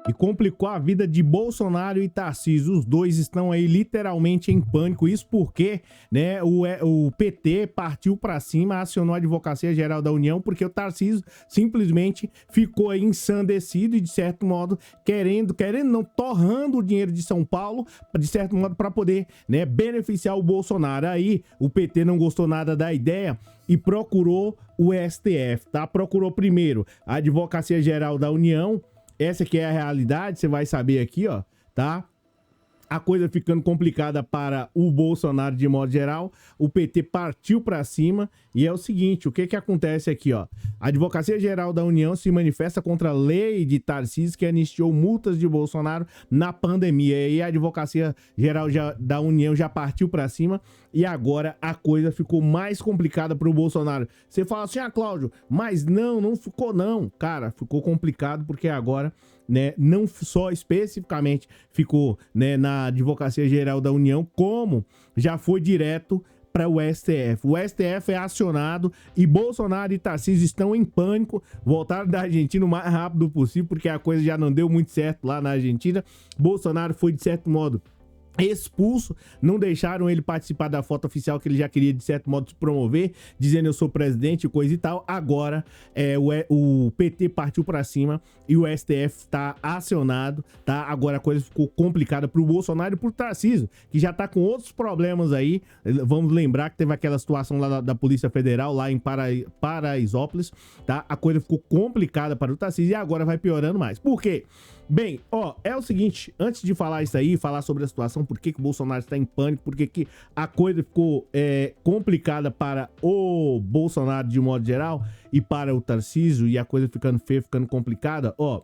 e complicou a vida de Bolsonaro e Tarcísio. Os dois estão aí literalmente em pânico. Isso porque, né, o PT partiu para cima, acionou a Advocacia Geral da União, porque o Tarcísio simplesmente ficou aí ensandecido e, de certo modo, querendo não, torrando o dinheiro de São Paulo, de certo modo, para poder, né, beneficiar o Bolsonaro. Aí o PT não gostou nada da ideia e procurou o STF, tá? Procurou primeiro a Advocacia Geral da União. Essa que é a realidade, você vai saber aqui, ó, tá? A coisa ficando complicada para o Bolsonaro de modo geral, o PT partiu para cima e é o seguinte, o que acontece aqui, ó? A Advocacia Geral da União se manifesta contra a lei de Tarcísio que anistiou multas de Bolsonaro na pandemia. E a Advocacia Geral da União já partiu para cima e agora a coisa ficou mais complicada para o Bolsonaro. Você fala assim, Cláudio, mas não ficou não. Cara, ficou complicado porque agora, né, não só especificamente ficou, né, na Advocacia Geral da União, como já foi direto para o STF. O STF é acionado e Bolsonaro e Tarcísio estão em pânico, voltaram da Argentina o mais rápido possível, porque a coisa já não deu muito certo lá na Argentina. Bolsonaro foi, de certo modo, expulso, não deixaram ele participar da foto oficial que ele já queria, de certo modo, se promover, dizendo eu sou presidente e coisa e tal. Agora o PT partiu pra cima e o STF tá acionado, tá? Agora a coisa ficou complicada pro Bolsonaro e pro Tarcísio, que já tá com outros problemas aí. Vamos lembrar que teve aquela situação lá da Polícia Federal, lá em Paraisópolis, tá? A coisa ficou complicada para o Tarcísio e agora vai piorando mais. Por quê? Bem, ó, é o seguinte, antes de falar isso aí, falar sobre a situação, por que o Bolsonaro está em pânico, por que a coisa ficou complicada para o Bolsonaro de modo geral e para o Tarcísio e a coisa ficando feia, ficando complicada, ó.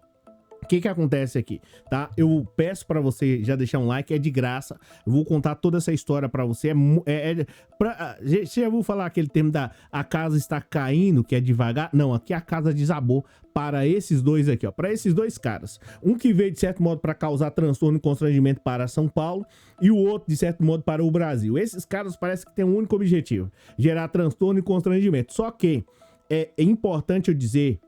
O que acontece aqui, tá? Eu peço pra você já deixar um like, é de graça. Eu vou contar toda essa história pra você. Você já ouviu falar aquele termo da a casa está caindo, que é devagar? Não, aqui a casa desabou para esses dois aqui, ó. Para esses dois caras. Um que veio, de certo modo, para causar transtorno e constrangimento para São Paulo e o outro, de certo modo, para o Brasil. Esses caras parece que têm um único objetivo: gerar transtorno e constrangimento. Só que é importante eu dizer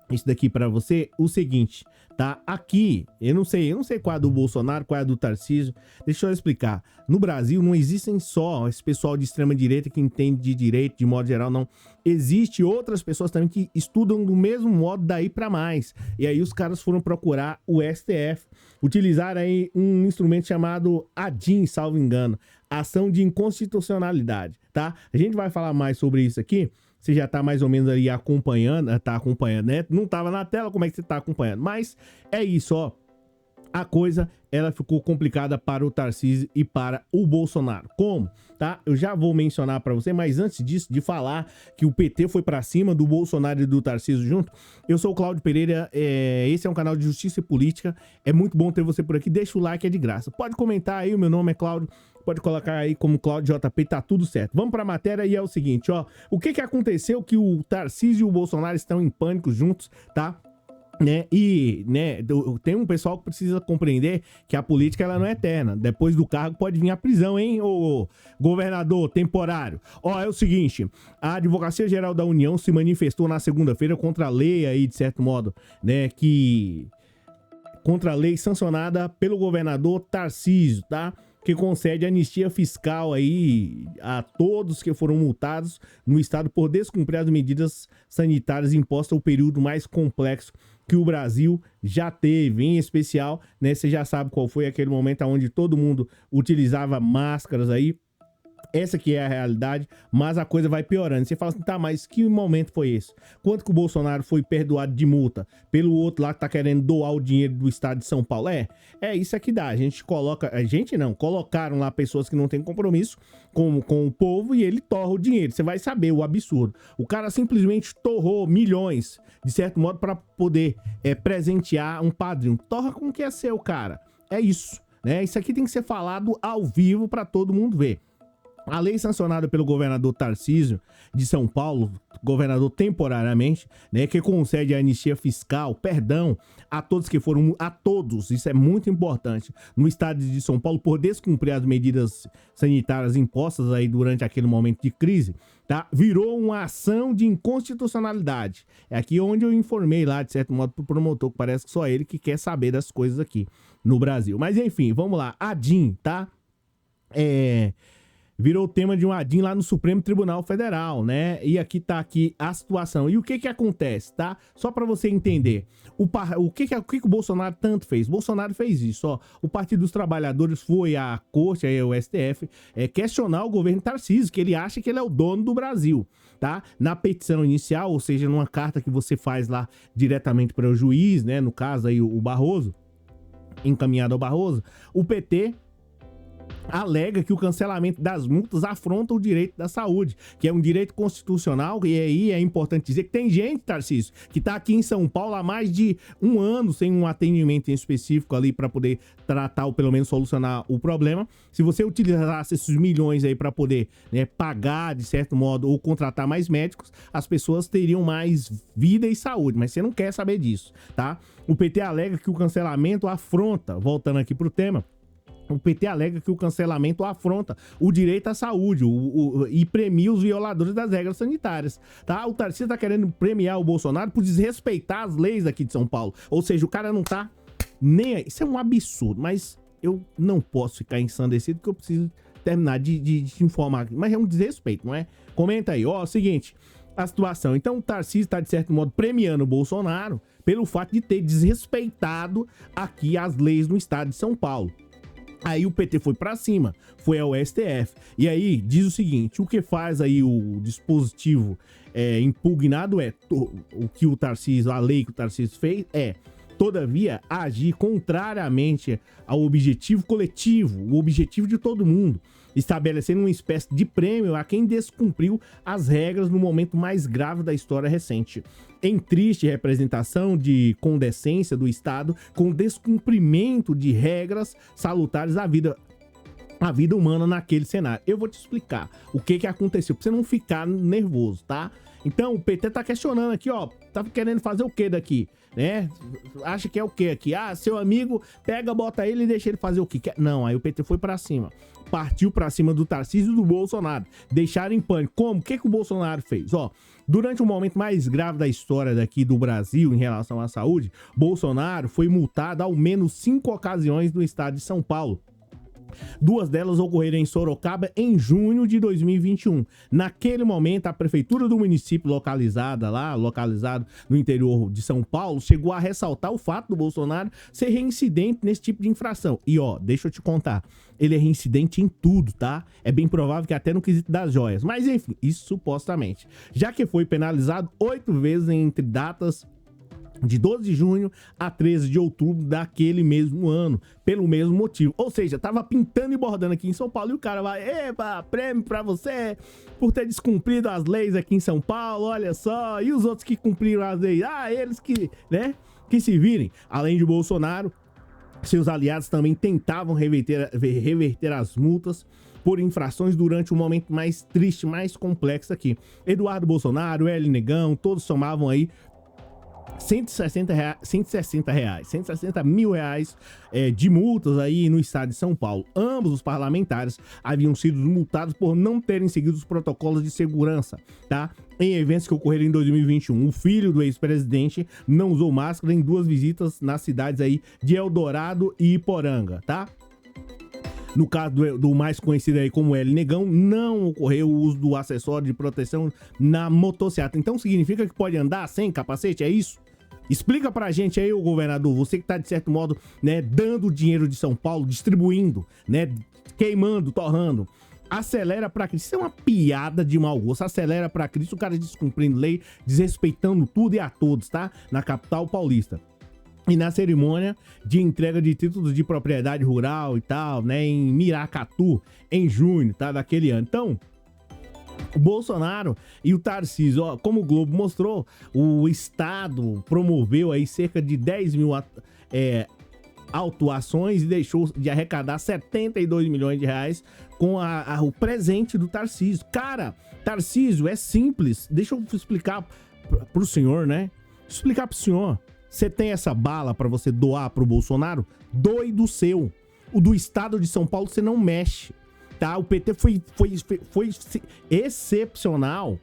isso daqui pra você, o seguinte, tá? Aqui, eu não sei qual é do Bolsonaro, qual é do Tarcísio. Deixa eu explicar. No Brasil não existem só esse pessoal de extrema direita que entende de direito de modo geral, não. Existe outras pessoas também que estudam do mesmo modo daí pra mais. E aí os caras foram procurar o STF, utilizaram aí um instrumento chamado ADIM, salvo engano, ação de inconstitucionalidade, tá? A gente vai falar mais sobre isso aqui. Você já tá mais ou menos ali acompanhando, né? Não tava na tela, como é que você tá acompanhando? Mas é isso, ó. A coisa, ela ficou complicada para o Tarcísio e para o Bolsonaro. Como? Tá? Eu já vou mencionar para você, mas antes disso, de falar que o PT foi para cima do Bolsonaro e do Tarcísio junto, eu sou o Cláudio Pereira, esse é um canal de justiça e política, é muito bom ter você por aqui, deixa o like, é de graça. Pode comentar aí, o meu nome é Cláudio, pode colocar aí como Cláudio JP, tá tudo certo. Vamos para a matéria e é o seguinte, ó, o que aconteceu que o Tarcísio e o Bolsonaro estão em pânico juntos, tá? Né? E, né, tem um pessoal que precisa compreender que a política ela não é eterna. Depois do cargo pode vir a prisão, hein, ô governador temporário. Ó, é o seguinte, a Advocacia Geral da União se manifestou na segunda-feira contra a lei aí, de certo modo, né, contra a lei sancionada pelo governador Tarcísio, tá? Que concede anistia fiscal aí a todos que foram multados no estado por descumprir as medidas sanitárias impostas ao período mais complexo que o Brasil já teve, em especial, né? Você já sabe qual foi aquele momento onde todo mundo utilizava máscaras aí. Essa que é a realidade, mas a coisa vai piorando. Você fala assim, tá, mas que momento foi esse? Quanto que o Bolsonaro foi perdoado de multa pelo outro lá que tá querendo doar o dinheiro do estado de São Paulo? É isso que dá. Colocaram lá pessoas que não têm compromisso com o povo e ele torra o dinheiro. Você vai saber o absurdo. O cara simplesmente torrou milhões, de certo modo, para poder presentear um padrinho. Torra com o que é seu, cara. É isso, né? Isso aqui tem que ser falado ao vivo para todo mundo ver. A lei sancionada pelo governador Tarcísio de São Paulo, governador temporariamente, né, que concede a anistia fiscal, perdão, a todos, isso é muito importante, no estado de São Paulo por descumprir as medidas sanitárias impostas aí durante aquele momento de crise, tá? Virou uma ação de inconstitucionalidade. É aqui onde eu informei lá, de certo modo, pro promotor, que parece que só ele que quer saber das coisas aqui no Brasil. Mas enfim, vamos lá. ADIM, tá? Virou tema de um ADIM lá no Supremo Tribunal Federal, né? E aqui tá aqui a situação. E o que acontece, tá? Só para você entender. O que o Bolsonaro tanto fez? O Bolsonaro fez isso, ó. O Partido dos Trabalhadores foi à corte, aí o STF, questionar o governo Tarcísio, que ele acha que ele é o dono do Brasil, tá? Na petição inicial, ou seja, numa carta que você faz lá diretamente para o juiz, né? No caso aí o Barroso, encaminhado ao Barroso, o PT alega que o cancelamento das multas afronta o direito da saúde, que é um direito constitucional, e aí é importante dizer que tem gente, Tarcísio, que tá aqui em São Paulo há mais de um ano sem um atendimento em específico ali para poder tratar ou pelo menos solucionar o problema. Se você utilizasse esses milhões aí para poder, né, pagar de certo modo ou contratar mais médicos, as pessoas teriam mais vida e saúde, mas você não quer saber disso, tá? O PT alega que o cancelamento afronta, voltando aqui pro tema, o PT alega que o cancelamento afronta o direito à saúde e premia os violadores das regras sanitárias, tá? O Tarcísio tá querendo premiar o Bolsonaro por desrespeitar as leis aqui de São Paulo. Ou seja, o cara não tá nem aí. Isso é um absurdo, mas eu não posso ficar ensandecido porque eu preciso terminar de te informar aqui. Mas é um desrespeito, não é? Comenta aí, ó, seguinte, a situação. Então o Tarcísio tá, de certo modo, premiando o Bolsonaro pelo fato de ter desrespeitado aqui as leis no estado de São Paulo. Aí o PT foi pra cima, foi ao STF. E aí diz o seguinte, o que faz aí o dispositivo impugnado o que o Tarcísio, a lei que o Tarcísio fez todavia, agir contrariamente ao objetivo coletivo, o objetivo de todo mundo, estabelecendo uma espécie de prêmio a quem descumpriu as regras no momento mais grave da história recente. Em triste representação de condescência do Estado com descumprimento de regras salutares à vida humana naquele cenário. Eu vou te explicar o que aconteceu, pra você não ficar nervoso, tá? Então, o PT tá questionando aqui, ó, tá querendo fazer o que daqui, né? Acha que é o que aqui? Ah, seu amigo pega, bota ele e deixa ele fazer o que quer. Não, aí o PT foi pra cima. Partiu pra cima do Tarcísio e do Bolsonaro. Deixaram em pânico. Como? O que o Bolsonaro fez? Ó, durante o momento mais grave da história daqui do Brasil em relação à saúde, Bolsonaro foi multado ao menos 5 ocasiões no estado de São Paulo. 2 delas ocorreram em Sorocaba em junho de 2021. Naquele momento, a prefeitura do município localizado no interior de São Paulo, chegou a ressaltar o fato do Bolsonaro ser reincidente nesse tipo de infração. E ó, deixa eu te contar, ele é reincidente em tudo, tá? É bem provável que até no quesito das joias. Mas enfim, isso supostamente. Já que foi penalizado 8 vezes entre datas de 12 de junho a 13 de outubro daquele mesmo ano, pelo mesmo motivo. Ou seja, tava pintando e bordando aqui em São Paulo e o cara vai, epa, prêmio pra você por ter descumprido as leis aqui em São Paulo, olha só. E os outros que cumpriram as leis? Ah, eles que, né, que se virem. Além de Bolsonaro, seus aliados também tentavam reverter as multas por infrações durante o momento mais triste, mais complexo aqui. Eduardo Bolsonaro, L. Negão, todos somavam aí 160 mil reais de multas aí no estado de São Paulo. Ambos os parlamentares haviam sido multados por não terem seguido os protocolos de segurança, tá? Em eventos que ocorreram em 2021. O filho do ex-presidente não usou máscara em 2 visitas nas cidades aí de Eldorado e Iporanga, tá? No caso do mais conhecido aí como L. Negão, não ocorreu o uso do acessório de proteção na motocicleta. Então significa que pode andar sem capacete, é isso? Explica pra gente aí, o governador, você que tá de certo modo, né, dando dinheiro de São Paulo, distribuindo, né, queimando, torrando. Acelera pra Cristo. Isso é uma piada de mau gosto. Acelera pra Cristo, o cara descumprindo lei, desrespeitando tudo e a todos, tá? Na capital paulista. E na cerimônia de entrega de títulos de propriedade rural e tal, né, em Miracatu, em junho, tá, daquele ano. Então, o Bolsonaro e o Tarcísio, ó, como o Globo mostrou, o Estado promoveu aí cerca de 10 mil autuações e deixou de arrecadar 72 milhões de reais com o presente do Tarcísio. Cara, Tarcísio, é simples. Deixa eu explicar pro senhor, né? Explicar pro senhor. Você tem essa bala pra você doar pro Bolsonaro? Doe do seu. O do estado de São Paulo você não mexe. tá? O PT foi excepcional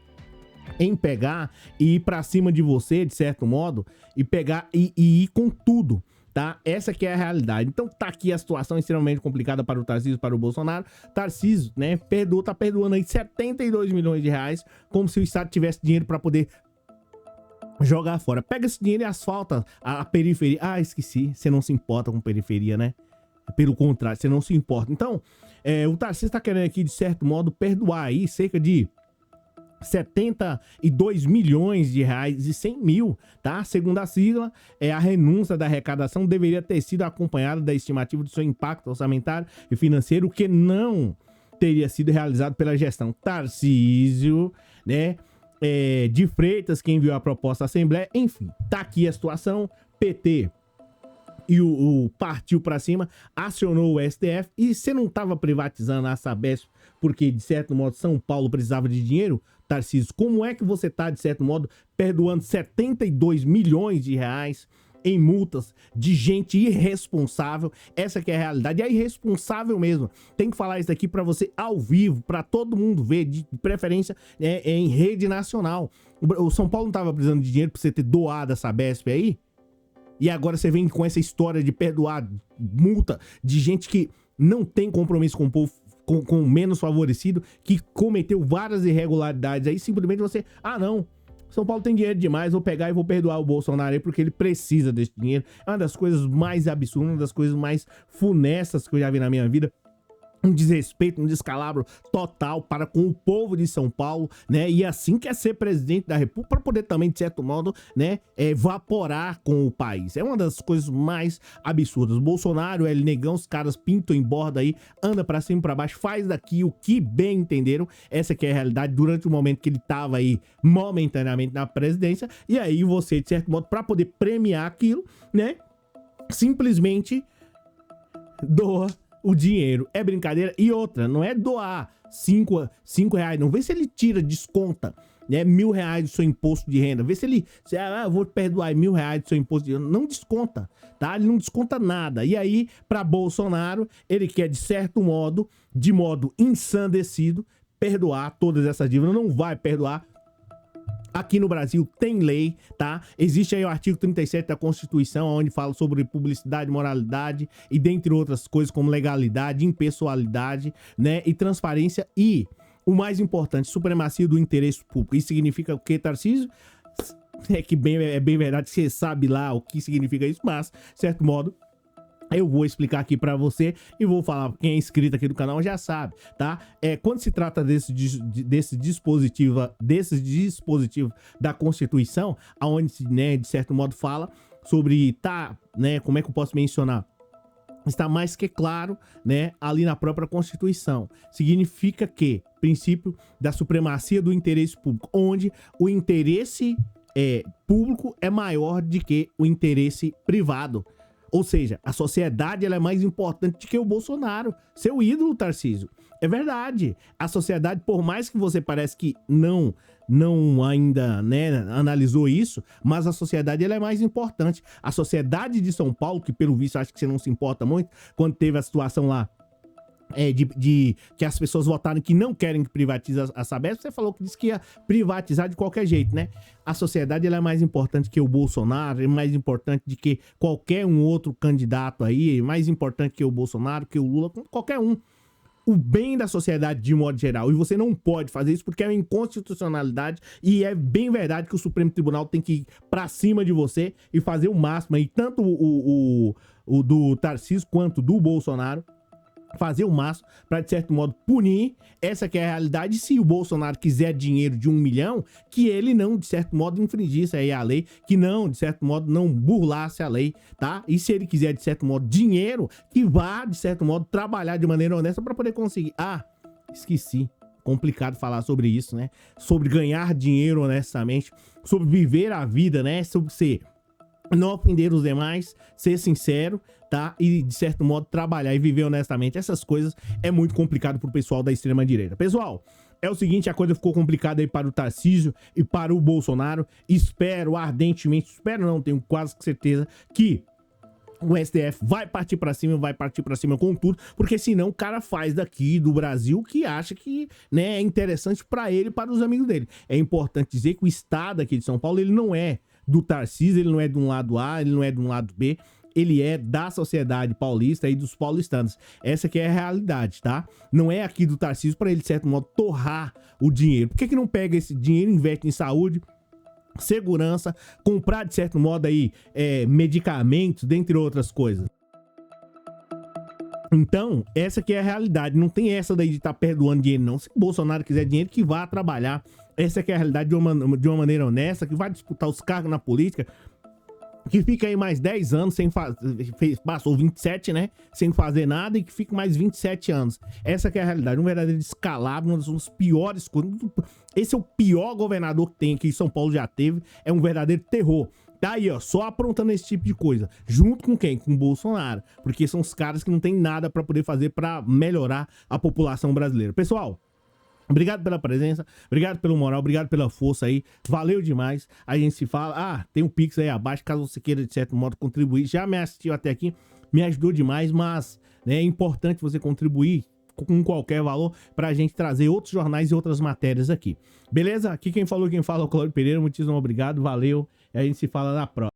em pegar e ir pra cima de você, de certo modo, e pegar e ir com tudo, tá? Essa que é a realidade. Então tá aqui a situação extremamente complicada para o Tarcísio, para o Bolsonaro. Tarcísio, né, tá perdoando aí 72 milhões de reais, como se o Estado tivesse dinheiro para poder jogar fora. Pega esse dinheiro e asfalta a periferia. Ah, esqueci, você não se importa com periferia, né? Pelo contrário, você não se importa. Então, o Tarcísio tá querendo aqui, de certo modo, perdoar aí cerca de 72 milhões de reais e 100 mil, tá? Segundo a sigla, a renúncia da arrecadação deveria ter sido acompanhada da estimativa do seu impacto orçamentário e financeiro, o que não teria sido realizado pela gestão Tarcísio, né? De Freitas, quem enviou a proposta à Assembleia. Enfim, tá aqui a situação. PT e o partiu pra cima, acionou o STF. E você não tava privatizando a Sabesp porque, de certo modo, São Paulo precisava de dinheiro? Tarcísio, como é que você tá, de certo modo, perdoando 72 milhões de reais em multas de gente irresponsável? Essa que é a realidade, é irresponsável mesmo. Tem que falar isso aqui pra você ao vivo, pra todo mundo ver, de preferência em rede nacional. O São Paulo não tava precisando de dinheiro pra você ter doado a Sabesp aí? E agora você vem com essa história de perdoar multa de gente que não tem compromisso com o povo, com o menos favorecido, que cometeu várias irregularidades aí, simplesmente você, não, São Paulo tem dinheiro demais, vou pegar e vou perdoar o Bolsonaro aí porque ele precisa desse dinheiro. É uma das coisas mais absurdas, uma das coisas mais funestas que eu já vi na minha vida. Um desrespeito, um descalabro total para com o povo de São Paulo, né? E assim quer ser presidente da República para poder também, de certo modo, né, evaporar com o país. É uma das coisas mais absurdas. O Bolsonaro, ele negão, os caras pintam em borda aí, anda para cima e para baixo, faz daqui o que bem entenderam. Essa que é a realidade durante o momento que ele tava aí momentaneamente na presidência. E aí você, de certo modo, para poder premiar aquilo, né, simplesmente doa o dinheiro. É brincadeira. E outra, não é doar 5 reais, não. Vê se ele tira, desconta, né, R$1.000 do seu imposto de renda. Vê se ele, eu vou perdoar R$1.000 do seu imposto de renda. Não desconta, tá? Ele não desconta nada. E aí, para Bolsonaro, ele quer, de certo modo, de modo ensandecido, perdoar todas essas dívidas. Não vai perdoar. Aqui no Brasil tem lei, tá? Existe aí o artigo 37 da Constituição, onde fala sobre publicidade, moralidade e dentre outras coisas como legalidade, impessoalidade, né? E transparência e, o mais importante, supremacia do interesse público. Isso significa o quê, Tarcísio? É bem verdade que você sabe lá o que significa isso, mas, de certo modo, eu vou explicar aqui pra você e vou falar, quem é inscrito aqui do canal já sabe, tá? Quando se trata desse dispositivo da Constituição, aonde, né, de certo modo fala sobre, né, como é que eu posso mencionar? Está mais que claro, né, ali na própria Constituição. Significa que, princípio da supremacia do interesse público, onde o interesse público é maior do que o interesse privado. Ou seja, a sociedade ela é mais importante do que o Bolsonaro, seu ídolo, Tarcísio. É verdade. A sociedade, por mais que você parece que não ainda, né, analisou isso, mas a sociedade ela é mais importante. A sociedade de São Paulo, que pelo visto acho que você não se importa muito, quando teve a situação lá de que as pessoas votaram que não querem que privatize a Sabesp, você falou que disse que ia privatizar de qualquer jeito, né? A sociedade ela é mais importante que o Bolsonaro, é mais importante de que qualquer um outro candidato aí, é mais importante que o Bolsonaro, que o Lula, qualquer um. O bem da sociedade de modo geral. E você não pode fazer isso porque é uma inconstitucionalidade e é bem verdade que o Supremo Tribunal tem que ir pra cima de você e fazer o máximo aí, tanto o do Tarcísio quanto do Bolsonaro, fazer o máximo para, de certo modo, punir. Essa que é a realidade. Se o Bolsonaro quiser dinheiro de 1 milhão, que ele não, de certo modo, infringisse aí a lei, que não, de certo modo, não burlasse a lei, tá? E se ele quiser, de certo modo, dinheiro, que vá, de certo modo, trabalhar de maneira honesta para poder conseguir. Esqueci. Complicado falar sobre isso, né? Sobre ganhar dinheiro honestamente, sobre viver a vida, né? Sobre ser... não ofender os demais, ser sincero, tá? E, de certo modo, trabalhar e viver honestamente. Essas coisas é muito complicado pro pessoal da extrema-direita. Pessoal, é o seguinte, a coisa ficou complicada aí para o Tarcísio e para o Bolsonaro. Espero ardentemente, espero não, tenho quase certeza que o STF vai partir pra cima com tudo, porque senão o cara faz daqui do Brasil o que acha que, né, é interessante pra ele e para os amigos dele. É importante dizer que o estado aqui de São Paulo, ele não é do Tarcísio, ele não é de um lado A, ele não é de um lado B, ele é da sociedade paulista e dos paulistanos. Essa que é a realidade, tá? Não é aqui do Tarcísio pra ele, de certo modo, torrar o dinheiro. Por que não pega esse dinheiro e investe em saúde, segurança, comprar de certo modo aí medicamentos, dentre outras coisas? Então, essa que é a realidade. Não tem essa daí de estar perdoando dinheiro, não. Se o Bolsonaro quiser dinheiro, que vá trabalhar. Essa que é a realidade de uma maneira honesta, que vai disputar os cargos na política, que fica aí mais 10 anos sem fazer, passou 27, né, sem fazer nada, e que fica mais 27 anos. Essa que é a realidade, um verdadeiro descalabro, uma das piores coisas. Esse é o pior governador que tem aqui em São Paulo, já teve, é um verdadeiro terror. Tá aí, ó, só aprontando esse tipo de coisa. Junto com quem? Com o Bolsonaro. Porque são os caras que não tem nada pra poder fazer pra melhorar a população brasileira. Pessoal, obrigado pela presença, obrigado pelo moral, obrigado pela força aí, valeu demais. A gente se fala, tem um Pix aí abaixo, caso você queira de certo modo contribuir. Já me assistiu até aqui, me ajudou demais, mas né, é importante você contribuir com qualquer valor pra gente trazer outros jornais e outras matérias aqui. Beleza? Aqui quem fala é o Cláudio Pereira, muitíssimo obrigado, valeu, e a gente se fala na próxima.